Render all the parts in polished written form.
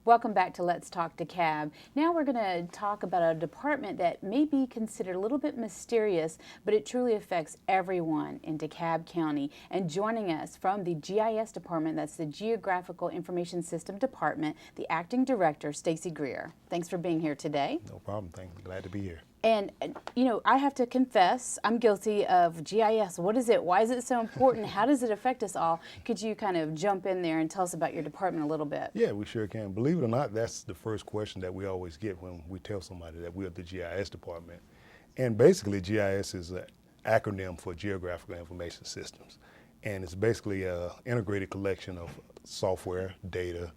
Welcome back to Let's Talk DeKalb. Now we're going to talk about a department that may be considered a little bit mysterious, but it truly affects everyone in DeKalb County. And joining us from the GIS department, that's the Geographical Information System Department, the acting director, Stacy Grear. Thanks for being here today. No problem. Thanks. Glad to be here. And, you know, I have to confess, I'm guilty of GIS. What is it? Why is it so important? How does it affect us all? Could you kind of jump in there and tell us about your department a little bit? Yeah, we sure can. Believe it or not, that's the first question that we always get when we tell somebody that we're the GIS department. And basically, GIS is an acronym for Geographical Information Systems. And it's basically an integrated collection of software, data,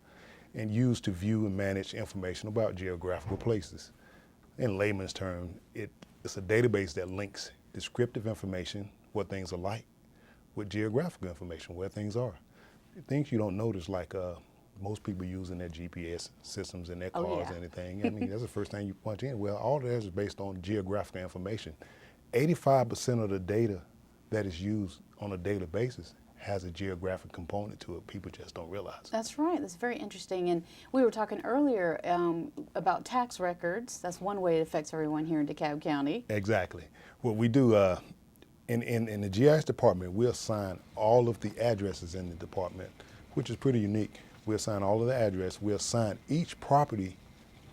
and used to view and manage information about geographical places. In layman's terms, it's a database that links descriptive information, what things are like, with geographical information, where things are. Things you don't notice, like most people using their GPS systems in their cars or anything. I mean, that's the first thing you punch in. Well, all of that is based on geographical information. 85% of the data that is used on a daily basis has a geographic component to it. People just don't realize. That's right. That's very interesting. And we were talking earlier about tax records. That's one way it affects everyone here in DeKalb County. Exactly. What we do in the GIS department, we assign all of the addresses in the department, which is pretty unique. We assign all of the address. We assign each property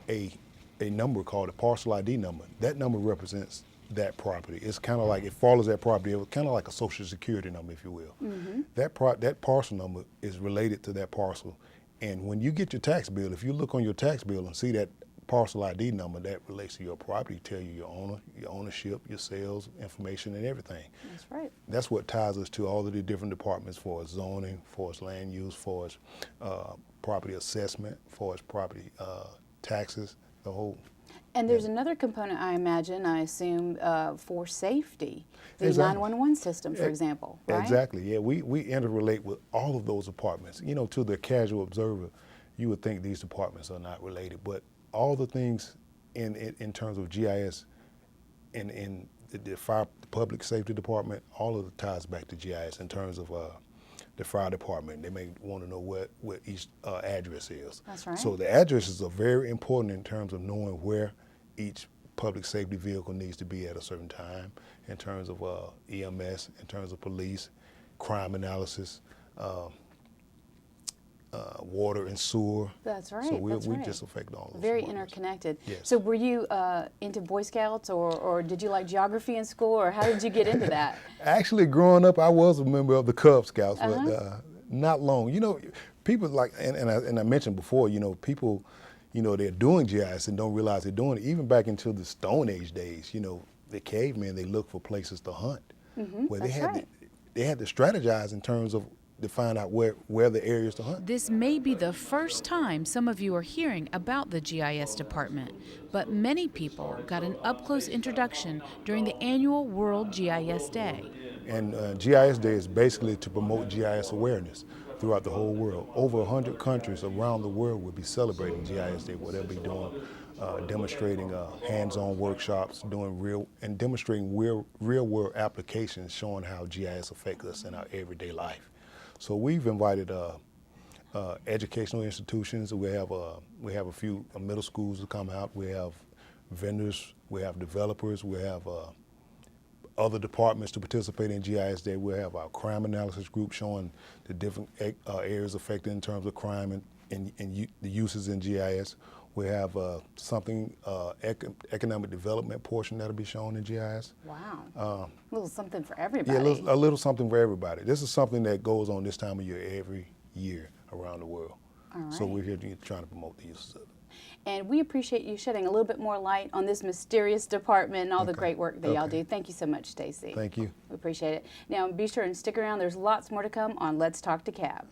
a number called a parcel ID number. That number represents that property. It's kind of like, it follows that property. It was kind of like a social security number, if you will. Mm-hmm. That parcel number is related to that parcel. And when you get your tax bill, if you look on your tax bill and see that parcel ID number, that relates to your property, tell you your owner, your ownership, your sales information, and everything. That's right. That's what ties us to all of the different departments, for zoning, for land use, for property assessment, for property taxes, the whole. And there's another component, I imagine, I assume, for safety, the Exactly. 911 system, for example, right? Exactly, yeah. We interrelate with all of those departments. You know, to the casual observer, you would think these departments are not related, but all the things in terms of GIS in the fire, the public safety department, all of it ties back to GIS in terms of the fire department. They may want to know what each address is. That's right. So the addresses are very important in terms of knowing where each public safety vehicle needs to be at a certain time, in terms of EMS, in terms of police, crime analysis, water and sewer. That's right. So we right. just affect all those. Very interconnected. Yes. So were you into Boy Scouts, or did you like geography in school, or how did you get into that? Actually, growing up, I was a member of the Cub Scouts, but not long. You know, people like, and I mentioned before, you know, people, you know, they're doing GIS and don't realize they're doing it. Even back into the Stone Age days, you know, the cavemen, they looked for places to hunt. Mm-hmm. Where they had to strategize in terms of to find out where the areas to hunt. This may be the first time some of you are hearing about the GIS department, but many people got an up-close introduction during the annual World GIS Day. And GIS Day is basically to promote GIS awareness throughout the whole world. Over 100 countries around the world will be celebrating GIS Day, where they'll be doing demonstrating hands-on workshops, demonstrating real-world applications showing how GIS affects us in our everyday life. So we've invited educational institutions. We have a few middle schools to come out. We have vendors. We have developers. We have other departments to participate in GIS Day. We have our crime analysis group showing the different areas affected in terms of crime and the uses in GIS. We have economic development portion that'll be shown in GIS. Wow. A little something for everybody. Yeah, a little something for everybody. This is something that goes on this time of year every year around the world. All right. So we're here trying to promote the uses of it. And we appreciate you shedding a little bit more light on this mysterious department and all the great work that y'all do. Thank you so much, Stacy. Thank you. We appreciate it. Now be sure and stick around. There's lots more to come on Let's Talk DeKalb.